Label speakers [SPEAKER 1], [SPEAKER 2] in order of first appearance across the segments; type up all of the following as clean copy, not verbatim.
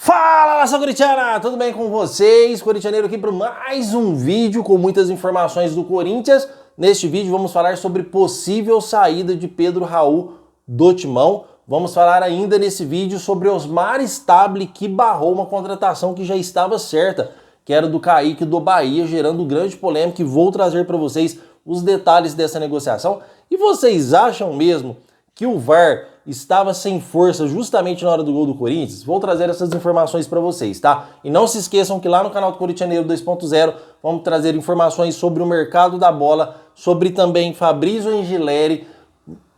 [SPEAKER 1] Fala, nação corintiana! Tudo bem com vocês? Corintianeiro aqui para mais um vídeo com muitas informações do Corinthians. Neste vídeo vamos falar sobre possível saída de Pedro Raul do Timão. Vamos falar ainda nesse vídeo sobre Osmar Stabile, que barrou uma contratação que já estava certa, que era do Kaique do Bahia, gerando grande polêmica, e vou trazer para vocês os detalhes dessa negociação. E vocês acham mesmo que o VAR estava sem força justamente na hora do gol do Corinthians? Vou trazer essas informações para vocês, tá? E não se esqueçam que lá no canal do Corintianeiro 2.0 vamos trazer informações sobre o mercado da bola, sobre também Fabrício Angileri,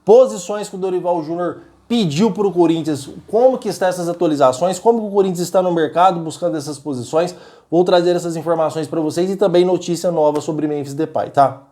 [SPEAKER 1] posições que o Dorival Júnior pediu para o Corinthians, como que está essas atualizações, como que o Corinthians está no mercado buscando essas posições. Vou trazer essas informações para vocês e também notícia nova sobre Memphis Depay, tá?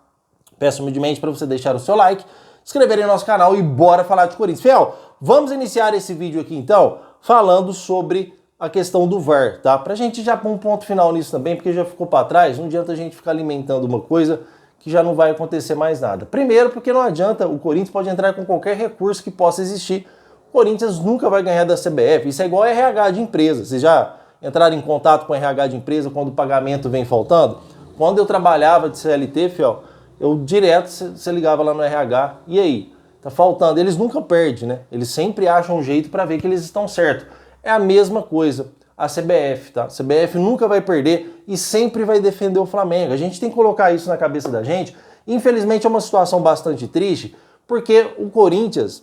[SPEAKER 1] Peço humildemente para você deixar o seu like, inscrever no nosso canal e bora falar de Corinthians. Fiel, vamos iniciar esse vídeo aqui então falando sobre a questão do VAR, tá? Pra gente já pôr um ponto final nisso também, porque já ficou para trás, não adianta a gente ficar alimentando uma coisa que já não vai acontecer mais nada. Primeiro, porque não adianta, o Corinthians pode entrar com qualquer recurso que possa existir. O Corinthians nunca vai ganhar da CBF, isso é igual a RH de empresa. Vocês já entraram em contato com a RH de empresa quando o pagamento vem faltando? Quando eu trabalhava de CLT, Fiel, eu direto, você ligava lá no RH, e aí? Tá faltando. Eles nunca perdem, né? Eles sempre acham um jeito para ver que eles estão certos. É a mesma coisa a CBF, tá? A CBF nunca vai perder e sempre vai defender o Flamengo. A gente tem que colocar isso na cabeça da gente. Infelizmente é uma situação bastante triste, porque o Corinthians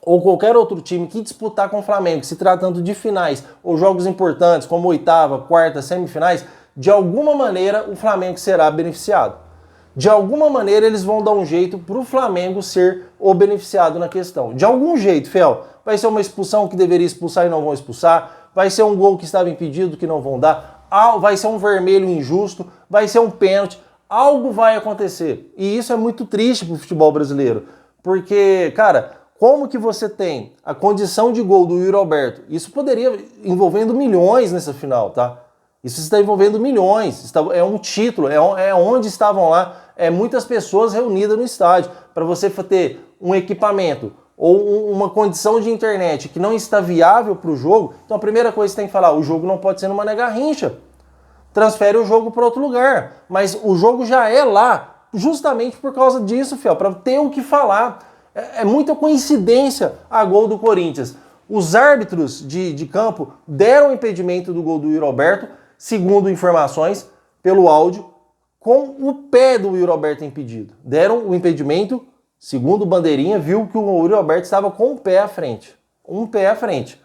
[SPEAKER 1] ou qualquer outro time que disputar com o Flamengo, se tratando de finais ou jogos importantes, como oitava, quarta, semifinais, de alguma maneira o Flamengo será beneficiado. De alguma maneira eles vão dar um jeito para o Flamengo ser o beneficiado na questão. De algum jeito, Fel. Vai ser uma expulsão que deveria expulsar e não vão expulsar. Vai ser um gol que estava impedido que não vão dar. Vai ser um vermelho injusto. Vai ser um pênalti. Algo vai acontecer. E isso é muito triste para o futebol brasileiro. Porque, cara, como que você tem a condição de gol do Yuri Alberto? Isso poderia envolvendo milhões nessa final, tá? Isso está envolvendo milhões, é um título, é onde estavam lá muitas pessoas reunidas no estádio. Para você ter um equipamento ou uma condição de internet que não está viável para o jogo, então a primeira coisa que você tem que falar, o jogo não pode ser no Mané Garrincha. Transfere o jogo para outro lugar. Mas o jogo já é lá, justamente por causa disso, Fiel, para ter o que falar. É muita coincidência a gol do Corinthians. Os árbitros de campo deram impedimento do gol do Yuri Alberto, segundo informações, pelo áudio, com o pé do Yuri Alberto impedido. Deram o impedimento, segundo o bandeirinha, viu que o Yuri Alberto estava com o pé à frente. Um pé à frente.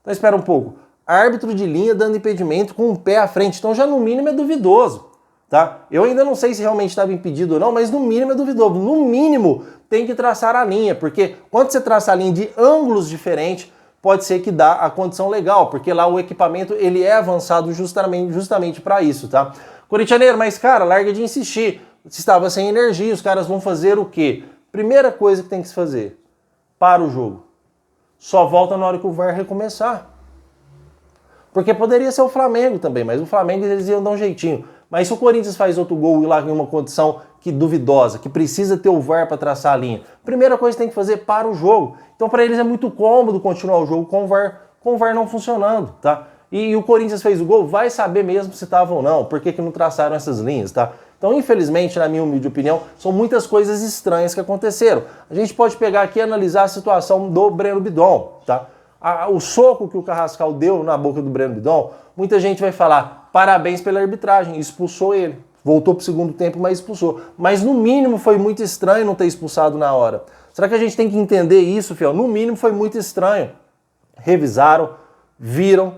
[SPEAKER 1] Então espera um pouco. Árbitro de linha dando impedimento com o pé à frente. Então já no mínimo é duvidoso. Tá? Eu ainda não sei se realmente estava impedido ou não, mas no mínimo é duvidoso. No mínimo tem que traçar a linha, porque quando você traça a linha de ângulos diferentes, pode ser que dá a condição legal, porque lá o equipamento ele é avançado justamente para isso, tá? Corintianeiro, mas cara, larga de insistir. Se estava sem energia, os caras vão fazer o quê? Primeira coisa que tem que se fazer, para o jogo. Só volta na hora que o VAR recomeçar. Porque poderia ser o Flamengo também, mas o Flamengo eles iam dar um jeitinho. Mas se o Corinthians faz outro gol e lá em uma condição que duvidosa, que precisa ter o VAR para traçar a linha, primeira coisa que tem que fazer para o jogo. Então para eles é muito cômodo continuar o jogo com o VAR não funcionando, tá? E o Corinthians fez o gol, vai saber mesmo se estava ou não, por que não traçaram essas linhas, tá? Então infelizmente, na minha humilde opinião, são muitas coisas estranhas que aconteceram. A gente pode pegar aqui e analisar a situação do Breno Bidon, tá? O soco que o Carrascal deu na boca do Breno Bidon, muita gente vai falar, parabéns pela arbitragem, expulsou ele. Voltou para o segundo tempo, mas expulsou. Mas no mínimo foi muito estranho não ter expulsado na hora. Será que a gente tem que entender isso, Fiel? No mínimo foi muito estranho. Revisaram, viram.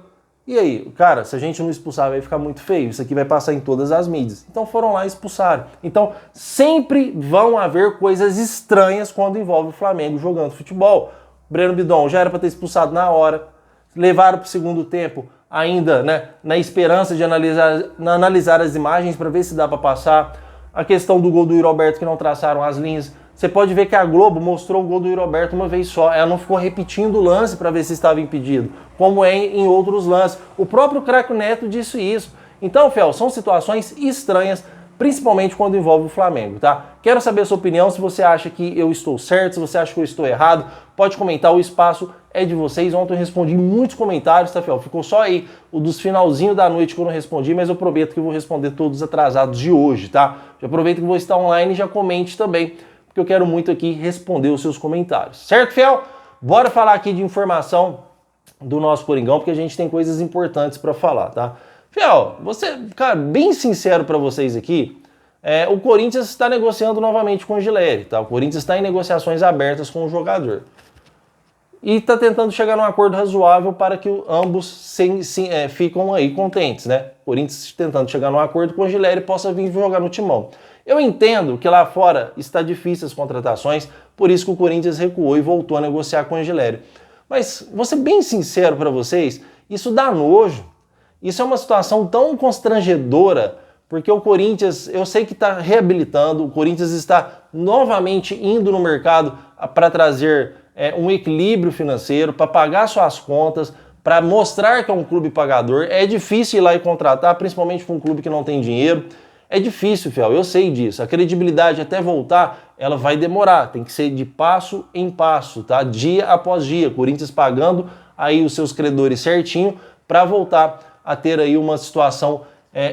[SPEAKER 1] E aí, cara, se a gente não expulsar vai ficar muito feio. Isso aqui vai passar em todas as mídias. Então foram lá e expulsaram. Então sempre vão haver coisas estranhas quando envolve o Flamengo jogando futebol. Breno Bidon já era para ter expulsado na hora. Levaram para o segundo tempo ainda, né, na esperança de analisar as imagens para ver se dá para passar. A questão do gol do Yuri Alberto que não traçaram as linhas. Você pode ver que a Globo mostrou o gol do Yuri Alberto uma vez só. Ela não ficou repetindo o lance para ver se estava impedido, como é em outros lances. O próprio Craque Neto disse isso. Então, Fel, são situações estranhas. principalmente quando envolve o Flamengo, tá? Quero saber a sua opinião, se você acha que eu estou certo, se você acha que eu estou errado, pode comentar, o espaço é de vocês. Ontem eu respondi muitos comentários, tá, fiel? Ficou só aí o dos finalzinho da noite que eu não respondi, mas eu prometo que eu vou responder todos atrasados de hoje, tá? Já aproveita que eu vou estar online e já comente também, porque eu quero muito aqui responder os seus comentários. Certo, fiel? Bora falar aqui de informação do nosso Coringão, porque a gente tem coisas importantes para falar, tá? Fiel, cara, bem sincero para vocês aqui, o Corinthians está negociando novamente com o Gileri, tá? O Corinthians está em negociações abertas com o jogador. E está tentando chegar num acordo razoável para que ambos ficam aí contentes, né? O Corinthians tentando chegar num acordo com o Gileri e possa vir jogar no Timão. Eu entendo que lá fora está difícil as contratações, por isso que o Corinthians recuou e voltou a negociar com o Gileri. Mas, vou ser bem sincero para vocês, isso dá nojo. Isso é uma situação tão constrangedora, porque o Corinthians, eu sei que está reabilitando, o Corinthians está novamente indo no mercado para trazer um equilíbrio financeiro, para pagar suas contas, para mostrar que é um clube pagador. É difícil ir lá e contratar, principalmente para um clube que não tem dinheiro. É difícil, fiel, eu sei disso. A credibilidade até voltar, ela vai demorar. Tem que ser de passo em passo, tá? Dia após dia. Corinthians pagando aí os seus credores certinho para voltar a ter aí uma situação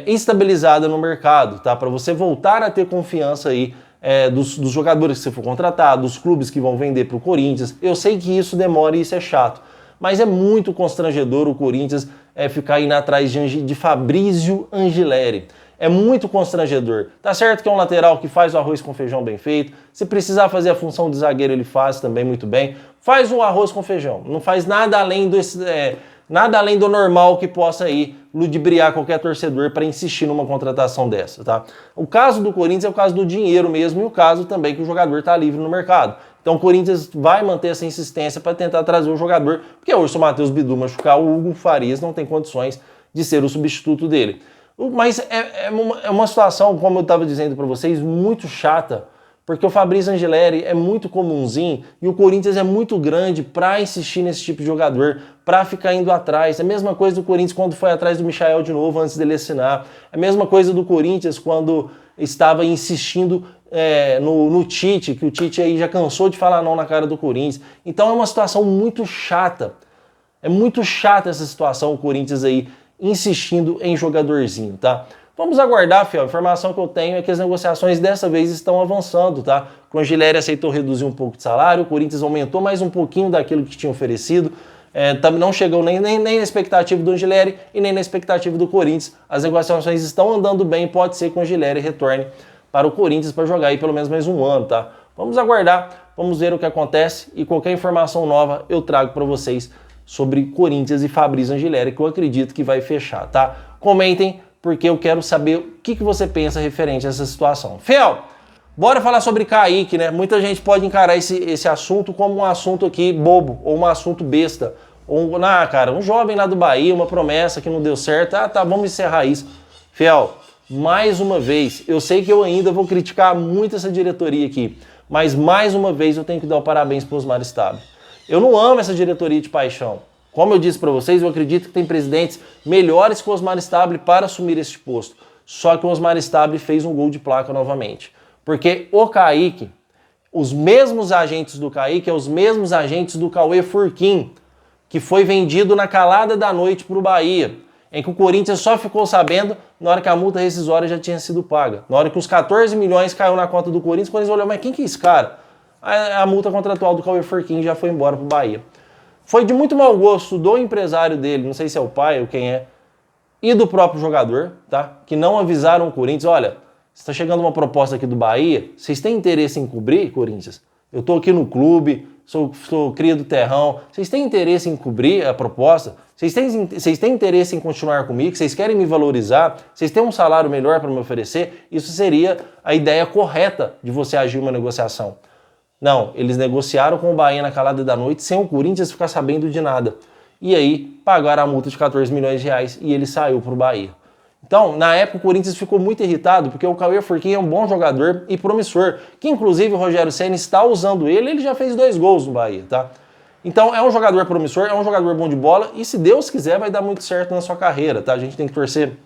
[SPEAKER 1] estabilizada no mercado, tá? Para você voltar a ter confiança aí dos jogadores que você for contratar, dos clubes que vão vender para o Corinthians. Eu sei que isso demora e isso é chato, mas é muito constrangedor o Corinthians ficar indo atrás de Fabrício Angileri. É muito constrangedor. Tá certo que é um lateral que faz o arroz com feijão bem feito. Se precisar fazer a função de zagueiro, ele faz também muito bem. Faz o arroz com feijão. Não faz nada além do normal que possa aí ludibriar qualquer torcedor para insistir numa contratação dessa, tá? O caso do Corinthians é o caso do dinheiro mesmo e o caso também que o jogador está livre no mercado. Então o Corinthians vai manter essa insistência para tentar trazer o jogador, porque hoje se o Matheus Bidu machucar, o Hugo Farias não tem condições de ser o substituto dele. Mas é uma situação, como eu estava dizendo para vocês, muito chata, porque o Fabrício Angileri é muito comunzinho e o Corinthians é muito grande para insistir nesse tipo de jogador, para ficar indo atrás. É a mesma coisa do Corinthians quando foi atrás do Michael de novo antes dele assinar. É a mesma coisa do Corinthians quando estava insistindo no Tite, que o Tite aí já cansou de falar não na cara do Corinthians. Então é uma situação muito chata. É muito chata essa situação, o Corinthians aí insistindo em jogadorzinho, tá? Vamos aguardar, fiel. A informação que eu tenho é que as negociações dessa vez estão avançando, tá? O Angileri aceitou reduzir um pouco de salário, o Corinthians aumentou mais um pouquinho daquilo que tinha oferecido. Não chegou nem na expectativa do Angileri e nem na expectativa do Corinthians. As negociações estão andando bem, pode ser que o Angileri retorne para o Corinthians para jogar aí pelo menos mais um ano, tá? Vamos aguardar, vamos ver o que acontece e qualquer informação nova eu trago para vocês sobre Corinthians e Fabrício Angileri, que eu acredito que vai fechar, tá? Comentem, porque eu quero saber o que você pensa referente a essa situação. Fiel, bora falar sobre Kaique, né? Muita gente pode encarar esse assunto como um assunto aqui bobo, ou um assunto besta. Cara, um jovem lá do Bahia, uma promessa que não deu certo, tá, vamos encerrar isso. Fiel, mais uma vez, eu sei que eu ainda vou criticar muito essa diretoria aqui, mas mais uma vez eu tenho que dar o parabéns para o Osmar Stabile. Eu não amo essa diretoria de paixão. Como eu disse para vocês, eu acredito que tem presidentes melhores que o Osmar Stabile para assumir este posto. Só que o Osmar Stabile fez um gol de placa novamente. Porque o Kaique, os mesmos agentes do Kaique, os mesmos agentes do Cauê Furquim, que foi vendido na calada da noite para o Bahia, em que o Corinthians só ficou sabendo na hora que a multa rescisória já tinha sido paga. Na hora que os 14 milhões caiu na conta do Corinthians, o Corinthians olhou, mas quem que é esse cara? A multa contratual do Cauê Furquim já foi embora para o Bahia. Foi de muito mau gosto do empresário dele, não sei se é o pai ou quem é, e do próprio jogador, tá? Que não avisaram o Corinthians, olha, está chegando uma proposta aqui do Bahia, vocês têm interesse em cobrir, Corinthians? Eu estou aqui no clube, sou cria do terrão, vocês têm interesse em cobrir a proposta? Vocês têm interesse em continuar comigo? Vocês querem me valorizar? Vocês têm um salário melhor para me oferecer? Isso seria a ideia correta de você agir uma negociação. Não, eles negociaram com o Bahia na calada da noite sem o Corinthians ficar sabendo de nada. E aí pagaram a multa de 14 milhões de reais e ele saiu para o Bahia. Então, na época o Corinthians ficou muito irritado porque o Cauê Furquim é um bom jogador e promissor, que inclusive o Rogério Ceni está usando ele já fez 2 gols no Bahia, tá? Então é um jogador promissor, é um jogador bom de bola e se Deus quiser vai dar muito certo na sua carreira, tá? A gente tem que torcer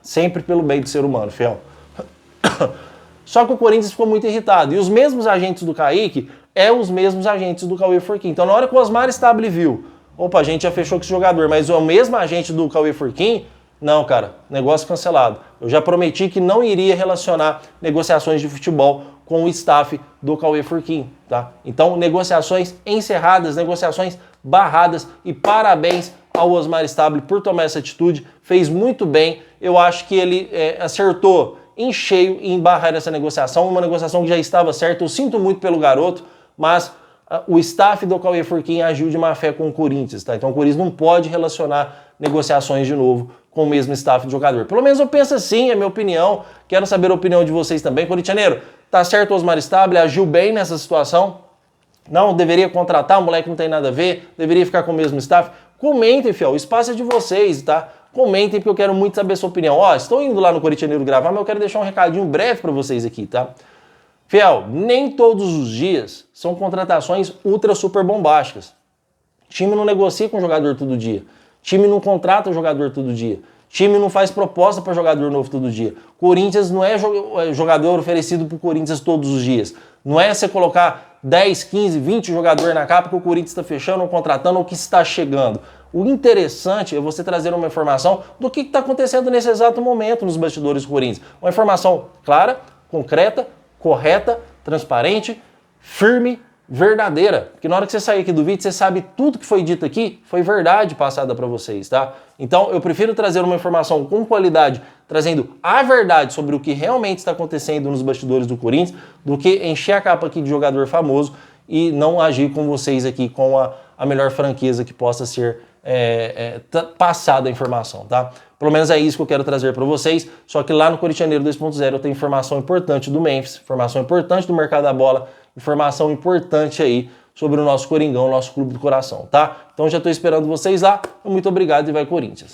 [SPEAKER 1] sempre pelo bem do ser humano, fiel. Só que o Corinthians ficou muito irritado. E os mesmos agentes do Kaique os mesmos agentes do Cauê Furquim. Então na hora que o Osmar Stabile viu, opa, a gente já fechou com esse jogador, mas é o mesmo agente do Cauê Furquim, não, cara, negócio cancelado. Eu já prometi que não iria relacionar negociações de futebol com o staff do Cauê Furquim, tá? Então, negociações encerradas, negociações barradas, e parabéns ao Osmar Stabile por tomar essa atitude, fez muito bem. Eu acho que ele acertou em cheio em barrar essa negociação, uma negociação que já estava certa. Eu sinto muito pelo garoto, mas o staff do Cauê Furquim agiu de má fé com o Corinthians, tá? Então o Corinthians não pode relacionar negociações de novo com o mesmo staff de jogador. Pelo menos eu penso assim, é minha opinião. Quero saber a opinião de vocês também. Corintianeiro, tá certo o Osmar Stabile, agiu bem nessa situação? Não, deveria contratar, o moleque não tem nada a ver, deveria ficar com o mesmo staff? Comentem, fiel, o espaço é de vocês, tá? Comentem, porque eu quero muito saber a sua opinião. Ó, estou indo lá no Corintianeiro gravar, mas eu quero deixar um recadinho breve para vocês aqui, tá? Fiel, nem todos os dias são contratações ultra super bombásticas. Time não negocia com o jogador todo dia. Time não contrata o jogador todo dia. Time não faz proposta para jogador novo todo dia. Corinthians não é jogador oferecido para o Corinthians todos os dias. Não é você colocar 10, 15, 20 jogadores na capa que o Corinthians está fechando ou contratando ou que está chegando. O interessante é você trazer uma informação do que está acontecendo nesse exato momento nos bastidores do Corinthians. Uma informação clara, concreta, correta, transparente, firme, verdadeira. Porque na hora que você sair aqui do vídeo, você sabe tudo que foi dito aqui foi verdade passada para vocês, tá? Então eu prefiro trazer uma informação com qualidade, trazendo a verdade sobre o que realmente está acontecendo nos bastidores do Corinthians, do que encher a capa aqui de jogador famoso e não agir com vocês aqui com a melhor franqueza que possa ser passada a informação, tá? Pelo menos é isso que eu quero trazer para vocês, só que lá no Corintianeiro 2.0 eu tenho informação importante do Memphis, informação importante do mercado da bola, informação importante aí sobre o nosso Coringão, o nosso clube do coração, tá? Então já estou esperando vocês lá, muito obrigado e vai Corinthians!